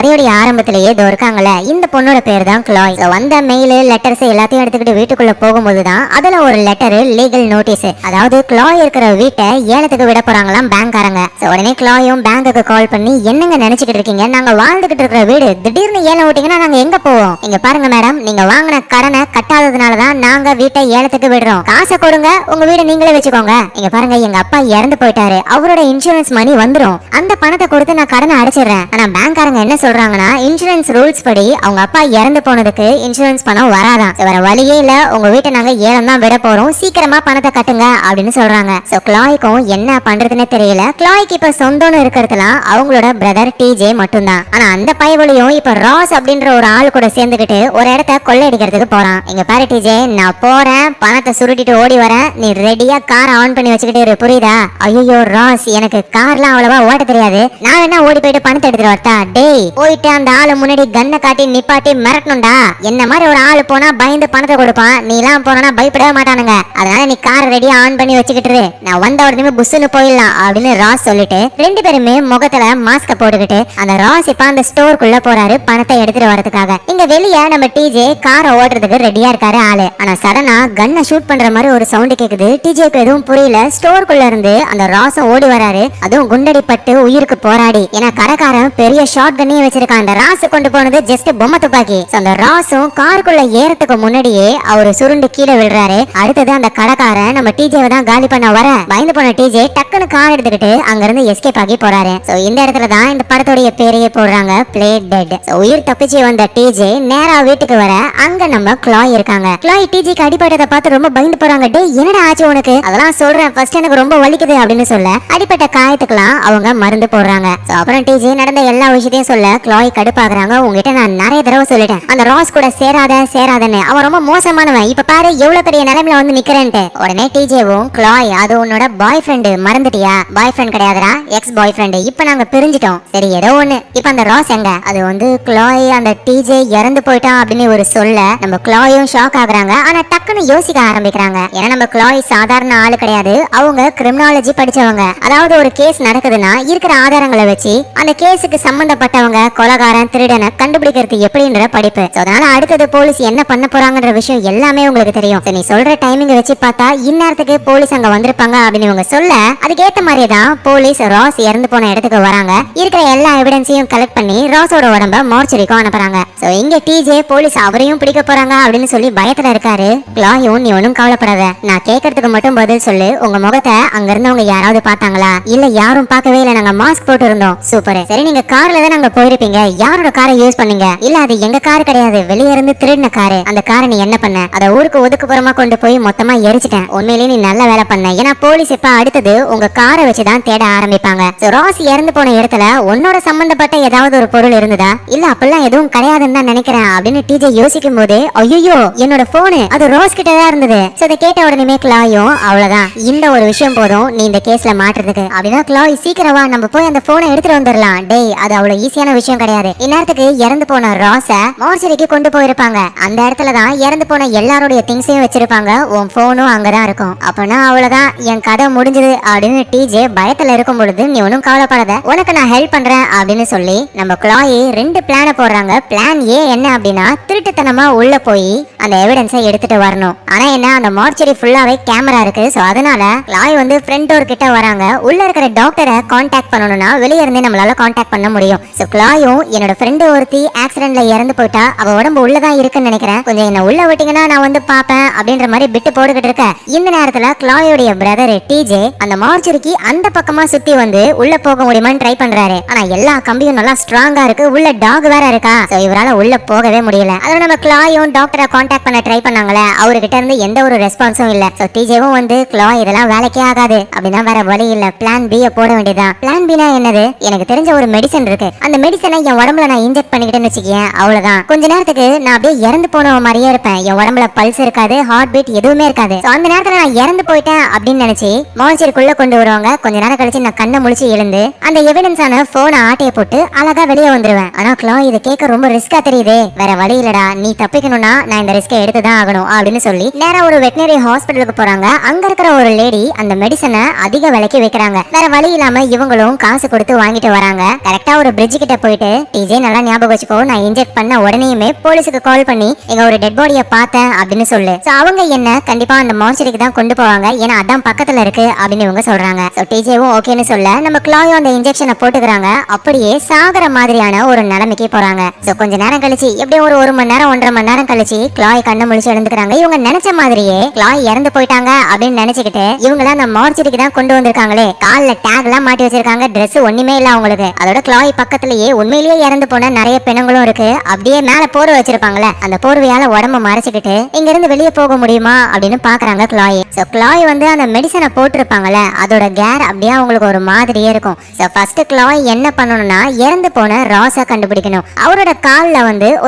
கதையோடைய ஆரம்பத்திலேயே இதோ இருக்காங்கல்ல, இந்த பொண்ணோட பேர் தான் க்ளாய். வந்த மெயில் லெட்டர்ஸ் எல்லாத்தையும் எடுத்துக்கிட்டு வீட்டுக்குள்ள போகும்போதுதான் அதுல ஒரு லெட்டர் லீகல் நோட்டீஸ். அதாவது க்ளாய் இருக்கிற வீட்டை ஏலத்துக்கு விட போறாங்களாம் பேங்க்காரங்க. உடனே க்ளாயும் பேங்குக்கு கால் பண்ணி, என்னங்க நினைச்சுக்கிட்டு இருக்கீங்க, நாங்க வாழ்ந்துகிட்டு இருக்கிற வீடு திடீர்னு ஏலம் விட்டீங்கன்னா நாங்க எங்க போவோம்? இங்க பாருங்க மேடம், நீங்க வாங்கின கடனை கட்டாததுனாலதான் நாங்க வீட்டை ஏலத்துக்கு விடுறோம். காசை கொடுங்க, உங்க வீடு நீங்களே வச்சுக்கோங்க. இங்க பாருங்க, எங்க அப்பா இறந்து போயிட்டாரு, அவரோட இன்சூரன்ஸ் மணி வந்துரும், அந்த பணத்தை கொடுத்து நான் கடனை அடைச்சிடுறேன். ஆனா பேங்க்காரங்க என்ன சொல்றாங்கன்னா, இன்சூரன்ஸ் ரூல்ஸ் படி அவங்க அப்பா இறந்து போனதுக்கு இன்சூரன்ஸ் பணம் வராதான். வேற வழியே இல்ல, உங்க வீட்டை நாங்க ஏலம் தான் விட போறோம், சீக்கிரமா பணத்தை கட்டுங்க அப்படின்னு சொல்றாங்க. க்ளாய்க்கும் என்ன பண்றதுன்னு தெரியல. க்ளாய்க்கு இப்ப சொந்தம்னு இருக்கிறதுலாம் அவங்களோட பிரதர் டிஜே மட்டும்தான். ஆனா அந்த பயவலியும் இப்ப ராஸ் அப்படின்ற ஒரு ஆள் கூட சேர்ந்துகிட்டு ஒரு இடத்த கொள்ளையடிக்கிறதுக்கு போறான். இங்க பாரு டிஜே, நான் போறேன், பணத்தை சுருட்டிட்டு ஓடி வரேன், நீ ரெடியா கார் ஆன் பண்ணி வச்சுக்கிட்டு இரு, புரியுதா? ஐயோ ராஸ், எனக்கு கார்லாம் அவ்வளவா ஓட்ட தெரியாது, நான் என்ன ஓடி போயிட்டு பணத்தை எடுத்துட்டு வரட்டா? டேய், போயிட்டு அந்த ஆளு முன்னாடி கண்ணை காட்டி நிப்பாட்டி மிரட்டணும்டா. என்ன மாதிரி ஒரு ஆளு போனா பயந்து பணத்தை கொடுப்பான், நீ எல்லாம் போனா பயப்படவே மாட்டானுங்க. அதனால நீ கார் ரெடியா ஆன் பண்ணி வச்சுக்கிட்டு, நான் வந்த உடனே புஷ்னு போயிடலாம் அப்படின்னு ராஸ் சொல்லிட்டு ரெண்டு பேருமே முகத்துல மாஸ்க போட்டுக்கிட்டு அந்த ராஸ் இப்ப அந்த ஸ்டோருக்குள்ள போறாரு பணத்தை எடுத்துட்டு வரதுக்காக. இங்க வெளியே நம்ம டிஜே காரை ஓட்டுறதுக்கு ரெடியா இருக்காரு ஆளு. ஆனா சடனா கன்னை ஷூட் பண்ற மாதிரி ஒரு சவுண்ட் கேக்குது. டிஜேக்கு எதுவும் புரியல. ஸ்டோருக்குள்ள இருந்து அந்த ராஸும் ஓடி வராரு, அதுவும் குண்டடி பட்டு உயிருக்கு போராடி. ஏன்னா கடைக்காரன் பெரிய ஷார்ட் கன்னையே வச்சிருக்கான். அந்த ராஸ் கொண்டு போனது ஜஸ்ட் பொம்மை துப்பாக்கி. அந்த ராஸும் காருக்குள்ள ஏறதுக்கு முன்னாடியே அவரு சுருண்டு கீழே விழுறாரு. அடுத்தது அந்த கடைக்காரன் நம்ம டிஜேவை தான் காலி பண்ண வர பயந்து போன டிஜே டக்குன்னு கார் எடுத்துக்கிட்டு அங்க இருந்து எஸ்கேப் ஆகி போறாரு. இந்த இடத்துல தான் இந்த படத்தோடைய பேரையே போடுறாங்க, பிளே டெட். உயிர் தப்பிச்சு வந்த டிஜே நேரா வீட்டுக்கு வர அங்க நம்ம க்ளாய் இருக்காங்க. க்ளாய் டிஜேக்கு அடிபட்டதை பார்த்து ரொம்ப பயந்து போறாங்க. டே, என்னடா ஆச்சு உனக்கு? அதெல்லாம் சொல்றேன், ஃபர்ஸ்ட் எனக்கு ரொம்ப வலிக்குது அப்படின்னு சொல்ல அடிப்பட்ட காயத்துக்குலாம் அவங்க மருந்து போடுறாங்க. அப்புறம் டிஜே நடந்த எல்லா விஷயத்தையும் சொல்ல க்ளாய் கடுப்பாக்குறாங்க. உங்ககிட்ட நான் நிறைய தடவை சொல்லிட்டேன், அந்த ராஸ் கூட சேராதன்னு, அவன் ரொம்ப மோசமானவன், இப்ப பாரு எவ்வளவு பெரிய நிலைமையில வந்து நிக்கிறேன்ட்டு. உடனே டிஜேவும், க்ளாய் அது உன்னோட பாய் ஃப்ரெண்டு, மறந்துட்டியா? பாய் ஃப்ரெண்ட் கிடையாதுடா, எக்ஸ் பாய் ஃப்ரெண்டு, இப்ப நாங்க பிரிஞ்சிட்டோம். சரி ஏதோ ஒண்ணு, இப்ப அந்த ராஸ் எங்க? அது வந்து க்ளாய் அந்த டிஜே இறந்து போயிட்டான் அப்படின்னு ஒரு சொல்ல நம்ம க்ளாயும் ஷாக் ஆகுறாங்க. ஆனா டக்குன்னு யோசிக்க ஆரம்பிக்கிறாங்க. ஏன்னா நம்ம க்ளாய் சாதாரண ஆளு கிடையாது, அவங்க கிரிமினாலஜி படிச்சவங்க. அதாவது ஒரு கேஸ் நடக்குதுன்னா இருக்கிற ஆதாரங்களை வச்சு அந்த கேஸுக்கு சம்பந்தப்பட்டவங்க கொலகாரன் திருடனை கண்டுபிடிக்கிறது எப்படின்ற படிப்பு. அதனால அடுத்தது போலீஸ் என்ன பண்ண போறாங்கன்ற விஷயம் எல்லாமே உங்களுக்கு தெரியும். நீ சொல்ற டைமிங் வச்சு பார்த்தா இந்நேரத்துக்கு போலீஸ் அங்க வந்திருப்பாங்க அப்படின்னு இவங்க சொல்ல அதுக்கேத்த மாதிரியே தான் போலீஸ் ராஸ் இறந்து போன இடத்துக்கு வராங்க. இருக்கிற எல்லா எவிடன்ஸையும் கலெக்ட் பண்ணி ராஸோட உடம்ப மார்ச்சரிக்கும் அனுப்புறாங்க. இங்க டிஜே போலீஸ் அவரையும் பிடிக்க போறாங்க அப்படின்னு சொல்லி பயத்துல இருக்காரு. க்ளாயும், நீ ஒன்னும் கவலைப்படாத, நான் கேட்கறதுக்கு மட்டும் பதில் சொல்லு, உங்க முகத்தை அங்க இருந்தவங்க யாராவது பார்த்தாங்களா? இல்ல யாரும் பார்க்கவே இல்லை, நாங்க மாஸ்க் போட்டு இருந்தோம். சூப்பர். சரி, நீங்க கார்ல தான் நாங்க போயிருப்பீங்க, யாரோட காரை யூஸ் பண்ணீங்க? இல்ல அது எங்க கார் கிடையாது, வெளியே இருந்து திருடின காரு. அந்த காரை நீ என்ன பண்ண? அத ஊருக்கு ஒதுக்குப்புறமா கொண்டு போய் மொத்தமா எரிச்சிட்டேன். உண்மையிலேயே நீ நல்ல வேலை பண்ண. ஏன்னா போலீஸ் இப்ப அடுத்தது உங்க காரை வச்சுதான் தேட ஆரம்பிப்பாங்க. ராஸ் இறந்து போன இடத்துல உன்னோட சம்பந்தப்பட்ட ஏதாவது ஒரு பொருள் இருந்ததா? இல்ல அப்பெல்லாம் எதுவும் கிடையாதுன்னு தான் நினைக்கிறேன் அப்படின்னு டிஜே யோசிக்கும் போது, ஐயோ என்னோட போனு அது ராஸ் கிட்ட தான் இருந்தது. இதை கேட்ட உடனே க்ளாயும், அவ்வளவுதான், இந்த ஒரு விஷயம் போதும் நீ இந்த கேஸ்ல மாட்டுறதுக்கு அப்படின்னா க்ளாய் சீக்கிரமா நம்ம போய் அந்த போனை எடுத்துட்டு வந்துடலாம். டேய், அது அவ்வளவு ஈஸியான விஷயம் கிடையாது. இந்நேரத்துக்கு இறந்து போன ராஸ மார்ச்சரிக்கு கொண்டு போயிருப்பாங்க. அந்த இடத்துல தான் இறந்து போன எல்லாருடைய திங்ஸையும் வச்சிருப்பாங்க. உன் போனும் அங்கதான் இருக்கும். அப்பனா அவ்வளவுதான், என் கதை முடிஞ்சது அப்படின்னு டிஜே பயத்துல இருக்கும் பொழுது, நீ ஒன்னும் கவலைப்படாத, உனக்கு நான் ஹெல்ப் பண்றேன் அப்படின்னு சொல்லி நம்ம க்ளாய் ரெண்டு பிளான போடுறாங்க. பிளான் ஏ என்ன அப்படின்னா, திருட்டுத்தனமா உள்ள போய் அந்த எவிடன்ஸை எடுத்துட்டு வரணும். ஆனா என்ன, அந்த மார்ச்சரி ஃபுல்லாவே கேமரா இருக்கு. சோ அதனால க்ளாய் வந்து ஃப்ரண்ட் டோர் கிட்ட வராங்க. உள்ள இருக்கிற டாக்டரை கான்டாக்ட் பண்ணணும்னா வெளியே இருந்தே நம்மளால கான்டாக்ட் பண்ண முடியும். சோ க்ளாயும், என்னோட ஃப்ரெண்டு ஒருத்தி ஆக்சிடென்ட்ல இறந்து போயிட்டா, அவ உடம்பு உள்ளதான் இருக்குன்னு நினைக்கிறேன், கொஞ்சம் என்ன உள்ள விட்டீங்கன்னா நான் வந்து பாப்பேன் அப்படின்ற மாதிரி பிட்டு போட்டுக்கிட்டு இருக்க. இந்த நேரத்துல க்ளாயோடைய பிரதர் டிஜே அந்த மார்ச்சரிக்கு அந்த பக்கமா சுத்தி வந்து உள்ள போக முடியுமான்னு ட்ரை பண்றாரு. ஆனா எல்லா கம்பியும் நல்லா ஸ்ட்ராங்கா இருக்கு, உள்ள டாக் வேற இருக்கா. சோ இவரால உள்ள போகவே முடியல. அதனால நம்ம க்ளாயும் டாக்டரை கான்டாக்ட் பண்ண ட்ரை பண்ணாங்களே, அவர்கிட்ட இருந்து எந்த ஒரு ரெஸ்பான்ஸும் இல்ல. சோ டிஜேவும் வந்து, க்ளாய் இதெல்லாம் வேலைக்கே ஆகாது அப்படின்னா வேற வழி இல்ல, பிளான் பி போட வேண்டியதான். பிளான் பினா என்னது? எனக்கு தெரிஞ்ச ஒரு மெடிசன் இருக்கு, அந்த மெடிசனை என் உடம்புல நான் இன்ஜெக்ட் பண்ணிக்கிட்டேன்னு வச்சுக்கேன், அவ்வளவுதான், கொஞ்ச நேரத்துக்கு நான் அப்படியே இறந்து போன மாதிரியே இருப்பேன். என் உடம்புல பல்ஸ் இருக்காது, ஹார்ட் பீட் எதுவுமே இருக்காது. அந்த நேரத்துல நான் இறந்து போயிட்டேன் அப்படின்னு நினைச்சு மார்ச்சரிக்குள்ள கொண்டு வருவாங்க. கொஞ்ச நேரம் கழிச்சு நான் கண்ணை முழிச்சு எழுந்து அந்த எவிடன்ஸான போனை ஆட்டைய போட்டு அழகா வெளியே வந்துருவேன். ஆனா க்ளாய் இதை கேட்க ரொம்ப ரிஸ்கா தெரியுது, வேற வழி இல்லடா, நீ தப்பிக்கணும்னா நான் இந்த ரிஸ்கை எடுத்துதான் ஆகணும் அப்படின்னு சொல்லி நேரா ஒரு வெட்டினரி ஹாஸ்பிட்டலுக்கு போறாங்க. அங்க இருக்கிற ஒரு லேடி அந்த மெடிசனை அதிக விலைக்கு வைக்கிறாங்க. வேற வழி இல்லாம இவங்களும் காசு கொடுத்து வாங்கிட்டு வராங்க. கரெக்டா ஒரு பிரிட்ஜ் கிட்ட போய் போயிட்டு டிஜே நல்லா ஞாபகம் வச்சுக்கோ, நான் இன்ஜெக்ட் பண்ண உடனேயுமே போலீஸுக்கு கால் பண்ணி எங்க ஒரு டெட் பாடியை பார்த்தேன் அப்படின்னு சொல்லு. சோ அவங்க என்ன கண்டிப்பா அந்த மார்ச்சரிக்கு தான் கொண்டு போவாங்க, ஏன்னா அதான் பக்கத்துல இருக்கு அப்படின்னு இவங்க சொல்றாங்க. சோ டிஜேவும் ஓகேன்னு சொல்ல நம்ம கிளாயும் அந்த இன்ஜெக்ஷனை போட்டுக்கிறாங்க. அப்படியே சாகர மாதிரியான ஒரு நிலைமைக்கு போறாங்க. சோ கொஞ்ச நேரம் கழிச்சு எப்படியும் ஒரு மணி நேரம் 1.5 மணி நேரம் கழிச்சு கிளாய் கண்ணை முழிச்சு எழுந்துக்கிறாங்க. இவங்க நினைச்ச மாதிரியே கிளாய் இறந்து போயிட்டாங்க அப்படின்னு நினைச்சுக்கிட்டு இவங்க அந்த மார்ச்சரிக்கு தான் கொண்டு வந்திருக்காங்களே. கால்ல டேக் எல்லாம் மாட்டி வச்சிருக்காங்க, Dress ஒண்ணுமே இல்ல அவங்களுக்கு. அதோட கிளாய் பக்கத்திலேயே உண்மையிலேயே இறந்து போன நிறைய பிணங்களும் இருக்கு. அப்படியே மேல போர்வை வச்சிருப்பாங்களே, அந்த போர்வையால உடம்ப மறைச்சுக்கிட்டு இங்க இருந்து வெளியே போக முடியுமா அப்படின்னு பாக்குறாங்க கிளாய். சோ கிளாய் அந்த மெடிசனை போட்டிருப்பாங்கல்ல, அதோட கேர் அப்படியே அவங்களுக்கு ஒரு மாதிரியே இருக்கும். சோ ஃபர்ஸ்ட் கிளாய் என்ன பண்ணணும்னா இறந்து போன ராஸை கண்டுபிடிக்கணும். அவரோட கால்ல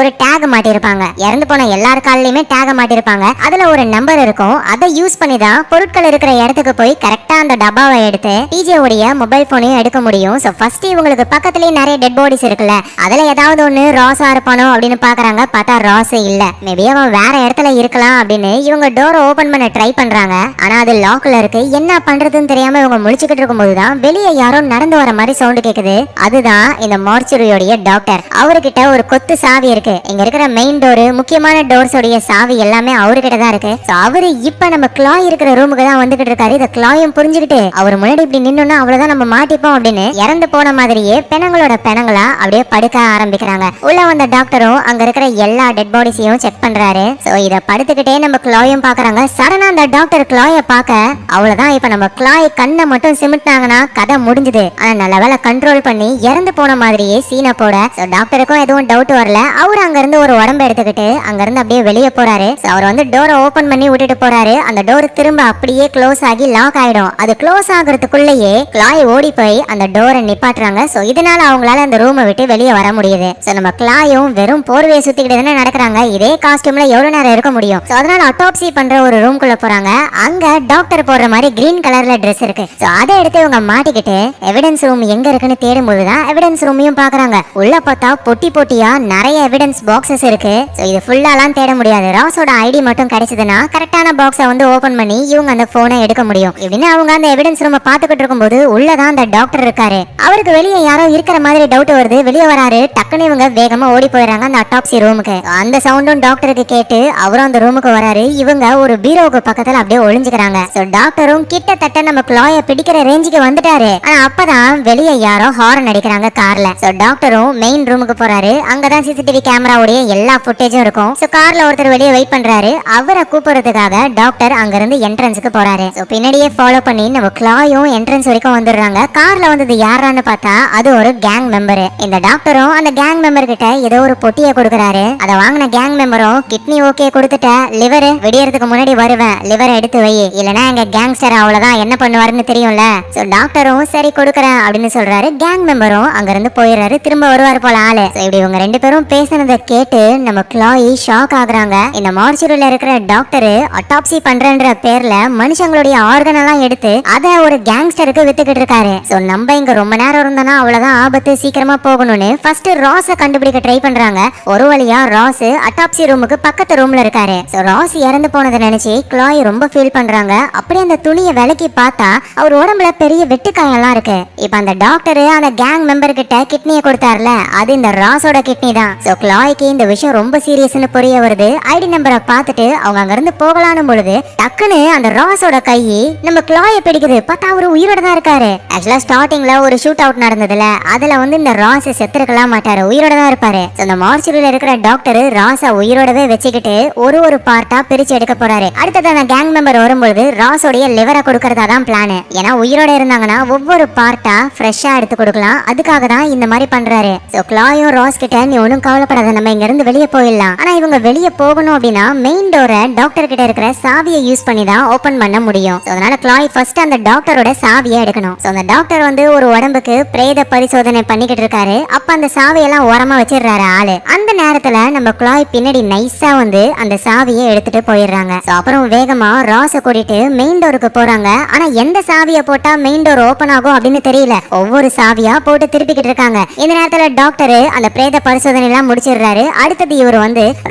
ஒரு டேக் மாட்டிருப்பாங்க. இறந்து போன எல்லார் கால்லயுமே டேக் மாட்டிருப்பாங்க. அதுல ஒரு நம்பர் இருக்கும். அதை யூஸ் பண்ணி தான் பொருட்கள் இருக்கிற இடத்துக்கு போய் கரெக்டா அந்த டப்பாவை எடுத்து டிஜே உடைய மொபைல் போனையும் எடுக்க முடியும். சோ ஃபர்ஸ்ட் இவங்களுக்கு பக்கத்துலயே நிறைய டெட் பாடிஸ் இருக்குல்ல, அதுல ஏதாவது ஒண்ணு ராஸா இருப்பானோ அப்படின்னு பாக்குறாங்க. பார்த்தா ராஸ் இல்ல. மேபி அவன் வேற இடத்துல இருக்கலாம் அப்படின்னு இவங்க டோரை ஓபன் பண்ண ட்ரை பண்றாங்க. ஆனா அது லாக்ல இருக்கு. என்ன பண்றதுன்னு தெரியாம இவங்க முழிச்சுக்கிட்டு இருக்கும்போது தான் வெளியே யாரோ நடந்து வர மாதிரி சவுண்ட் கேக்குது. அதுதான் இந்த மார்ச்சுரியோட டாக்டர். அவர்கிட்ட ஒரு கொத்து சாவி இருக்கு. இங்க இருக்கிற மெயின் டோர், முக்கியமான டோர்ஸ் உடைய சாவி எல்லாமே அவர்கிட்ட தான் இருக்கு. அவரு இப்ப நம்ம கிளாய் இருக்கிற ரூமுக்கு தான் வந்துகிட்டு இருக்காரு. இத கிளாயும் புரிஞ்சுக்கிட்டு அவர் முன்னாடி இப்படி நின்னோம்னா அவ்வளவுதான் நம்ம மாட்டிப்போம் அப்படின்னு இறந்து போன மாதிரியே பெணங்களோட பெணங்களா அப்படியே படுக்க ஆரம்பிக்கிறாங்க. உள்ள வந்த டாக்டரும் அங்க இருக்கிற எல்லா டெட் பாடிஸையும் செக் பண்றாரு. சோ இத படுத்துக்கிட்டே நம்ம கிளாயும் பாக்குறாங்க. சடனா அந்த டாக்டர் கிளாய பாக்க அவ்வளவுதான். இப்ப நம்ம கிளாய் கண்ணை மட்டும் சிமிட்டாங்கன்னா கதை முடிஞ்சுது. ஆனா நல்ல வேலை கண்ட்ரோல் பண்ணி இறந்து போன மாதிரியே சீனை போட டாக்டருக்கும் எதுவும் டவுட் வரல. அவரு அங்க இருந்து ஒரு உடம்பு எடுத்துக்கிட்டு அங்க இருந்து அப்படியே வெளியே போறாரு. அவர் டோரை ஓபன் பண்ணி விட்டுட்டு போறாரு. அந்த டோர் திரும்ப அப்படியே க்ளோஸ் ஆகி லாக் ஆயிடும். அது க்ளோஸ் ஆகுறதுக்குள்ளேயே கிளாய் ஓடி போய் அந்த டோரை நிப்பாட்டுறாங்க. சோ இதனால அவங்களால அந்த ரூமை விட்டு வெளியே வர முடியுது. சோ நம்ம கிளாயும் வெறும் போர்வையை சுத்திக்கிட்டு தானே நடக்கிறாங்க. இதே காஸ்டியூம்ல எவ்வளவு நேரம் இருக்க முடியும்? சோ அதனால அட்டாப்சி பண்ற ஒரு ரூம்குள்ள போறாங்க. அங்க டாக்டர் போடுற மாதிரி கிரீன் கலர்ல Dress இருக்கு. சோ அதை எடுத்து இவங்க மாட்டிக்கிட்டு எவிடன்ஸ் ரூம் எங்க இருக்குன்னு தேடும் போதுதான் எவிடன்ஸ் ரூமையும் பாக்குறாங்க. உள்ள பார்த்தா பொட்டி பொட்டியா நிறைய எவிடன்ஸ் பாக்ஸஸ் இருக்கு. சோ இது ஃபுல்லாலாம் தேட முடியாது. ராஸோட ஐடி மட்டும் கிடைச்சதுன்னா கரெக்டான பாக்ஸை ஓபன் பண்ணி இவங்க அந்த போனை எடுக்க முடியும். இப்படின்னு அவங்க அந்த எவிடன்ஸ் ரூமை பார்த்துக்கிட்டு இருக்கும்போது உள்ளதான் அந்த டாக்டர் இருக்காரு. அவருக்கு வெளியே யாரோ இருக்கிற மாதிரி டவுட் வருது. வெளியே வராரு. டக்குன்னு இவங்க வேகமா ஓடி போயிடறாங்க அந்த அட்டாப்சி ரூமுக்கு. அந்த சவுண்டும் டாக்டருக்கு கேட்டு அவரும் அந்த ரூமுக்கு வராரு. இவங்க ஒரு பீரோவுக்கு பக்கத்துல அப்படியே ஒளிஞ்சுக்கிறாங்க. சோ டாக்டரும் கிட்டத்தட்ட நம்ம கிளாய பிடிக்கிற ரேஞ்சுக்கு வந்துட்டாரு. ஆனா அப்பதான் வெளியே யாரோ ஹாரன் அடிக்கிறாங்க கார்ல. சோ டாக்டரும் மெயின் ரூமுக்கு போறாரு. அங்கதான் சிசிடிவி கேமராவுடைய எல்லா ஃபுட்டேஜும் இருக்கும். சோ கார்ல ஒருத்தர் வெளியே வெயிட் பண்றாரு. அவரை கூப்பிடுறதுக்காக டாக்டர் அங்க இருந்து என்ட்ரன்ஸ்க்கு போறாரு. சோ பின்னாடியே ஃபாலோ பண்ணி நம்ம கிளாயும் என்ட்ரன்ஸ் வரைக்கும் வந்துடுறாங்க. கார்ல வந்தது யாரான்னு பார்த்தா அது ஒரு கேங் மெம்பர். இந்த டாக்டரும் அந்த கேங் மெம்பர் கிட்ட ஏதோ ஒரு பொட்டியை கொடுக்கறாரு. அதை வாங்கின கேங் மெம்பரும் கிட்னி ஓகே கொடுத்துட்ட, லிவர் வெடியறதுக்கு முன்னாடி வருவேன், லிவரை எடுத்து வை, இல்லனா எங்க கேங்ஸ்டர் அவ்வளவுதான் என்ன பண்ணுவாருன்னு தெரியும்ல. சோ டாக்டரும் சரி கொடுக்கறேன் அப்படின்னு சொல்றாரு. கேங் மெம்பரும் அங்க இருந்து போயிடுறாரு. திரும்ப வருவாரு போல ஆளு. இப்படி இவங்க ரெண்டு பேரும் பேசினதை கேட்டு நம்ம கிளாய் ஷாக் ஆகுறாங்க. இந்த மார்ச்சுரியில இருக்கிற டாக்டர் அட்டாப்சி பண்றன்ற பேர்ல மனுஷங்களுடைய ஆர்கன் எல்லாம் எடுத்து அதை ஒரு கேங்ஸ்டருக்கு வித்துக்கிட்டு இருக்காரு. சோ நம்ம இங்க ரொம்ப நேரம் இருந்தோம்னா அவ்வளவுதான் ஆபத்து, சீக்கிரமா போகணும்னு ஃபர்ஸ்ட் ராஸ கண்டுபிடிக்க ட்ரை பண்றாங்க. ஒரு வழியா ராஸ் அட்டாப்சி ரூமுக்கு பக்கத்து ரூம்ல இருக்காரு. சோ ராஸ் இறந்து போனதை நினைச்சு கிளாய் ரொம்ப ஃபீல் பண்றாங்க. அப்படியே அந்த துணியை விலக்கி பார்த்தா அவர் உடம்புல பெரிய வெட்டுக்காயெல்லாம் இருக்கு. இப்ப அந்த டாக்டர் அந்த கேங் மெம்பர் கிட்ட கிட்னியை கொடுத்தாருல, அது இந்த ராஸோட கிட்னி தான். சோ கிளாய்க்கு இந்த விஷயம் ரொம்ப சீரியஸ்னு புரிய வருது. ஐடி நம்பரை பார்த்துட்டு அவங்க அங்க இருந்து போகலானும் பொழுது டக்குன்னு அந்த ராஸோட கை நம்ம கிளாயை பிடிக்குது. பார்த்தா அவரு உயிரோட தான் இருக்காரு. ஆக்சுவலா ஸ்டார்டிங்ல ஒரு ஷூட் அவுட் நடந்ததுல அதுல இந்த ராஸ் செத்துருக்கலாம் மாட்டாரு, உயிரோட தான் இருப்பாரு. அந்த மார்ச்சுரியில இருக்கிற டாக்டர் ராஸ உயிரோடவே வச்சுக்கிட்டு ஒரு பார்ட்டா பிரிச்சு எடுக்க போறாரு. அடுத்தது அந்த கேங் மெம்பர் வரும்போது ராஸோடைய லிவரை கொடுக்கறதா தான் பிளான். ஏன்னா உயிரோட இருந்தாங்கன்னா ஒவ்வொரு பார்ட்டா ஃப்ரெஷ்ஷா எடுத்து கொடுக்கலாம். அதுக்காக தான் இந்த மாதிரி பண்றாரு. சோ கிளாயும் ராஸ் கிட்ட நீ ஒன்னும் கவலைப்படாத, நம்ம இங்க இருந்து வெளியே போயிடலாம். ஆனா இவங்க வெளியே போகணும் அப்படின்னா மெயின் டோரை டாக்டர் கிட்ட இருக்கிற சாவியை யூஸ் பண்ணி தான் ஓபன் பண்ண முடியும். அதனால கிளாய் ஃபர்ஸ்ட் அந்த டாக்டரோட சாவியை எடுக்கணும். சோ அந்த டாக்டர் ஒரு உடம்புக்கு பிரேத பரிசோதனை பண்ணிக்கிட்டு இருக்காரு. அப்ப அந்த சாவியெல்லாம் ஓரமா வச்சிடுறாரு ஆளு. அந்த நேரத்துல நம்ம கிளாய் பின்னாடி நைஸா அந்த சாவியை எடுத்துட்டு போயிடுறாங்க. அப்புறம் வேகமா ராஸ கூட்டிட்டு மெயின் டோருக்கு போறாங்க. ஆனா எந்த சாவியை போட்டா மெயின் டோர் ஓபன் ஆகும் அப்படின்னு தெரியல. ஒவ்வொரு சாவியா போட்டு திருப்பிக்கிட்டு இருக்காங்க. இந்த நேரத்துல டாக்டர் அந்த பிரேத பரிசோதனை எல்லாம் முடிச்சிடுறாரு. அடுத்தது இவர்